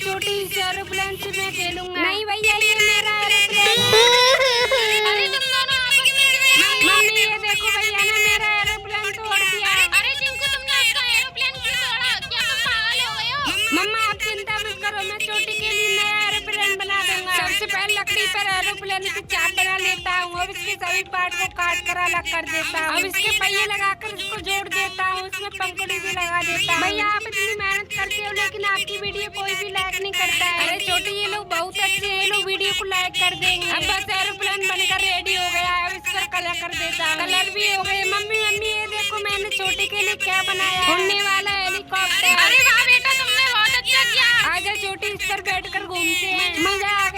छोटी इस एरोप्लेन से मैं खेलूंगा। नहीं भैया ये मेरा एरोप्लेन है। अरे तुम दोनों आपस में क्यों मम्मी ये देखो भैया ने मेरा एरोप्लेन तोड़ दिया। अरे टिंकू तुमने उसका एरोप्लेन क्यों तोड़ा? क्या तुम पागल हो गए हो? मम्मा आप चिंता मत करो, मैं छोटी के लिए नया एरोप्लेन बना दूंगा। सबसे पहले लकड़ी पर एरोप्लेन की चाप बना लेता हूँ। अब इसके सभी पार्ट को काट कर अलग कर देता हूँ। अब इसके पहिए लगाकर इसको जोड़ देता हूँ। इसमें पंखुड़ी भी लगा देता हूँ। भैया आप इतनी मेहनत करते हो लेकिन आपकी वीडियो कोई भी लाइक नहीं करता है। अरे छोटी ये लोग बहुत अच्छे हैं, लोग वीडियो को लाइक कर देंगे। अब बस एरोप्लेन बनकर रेडी हो गया है। अब इस पर कलर कर देता हूँ। कलर भी हो गए। मम्मी ये देखो मैंने छोटी के लिए क्या बनाया है। उड़ने वाला हेलीकॉप्टर। अरे वाह बेटा तुमने बहुत अच्छा किया। आजा छोटी इस पर बैठकर घूमते हैं, मजा आ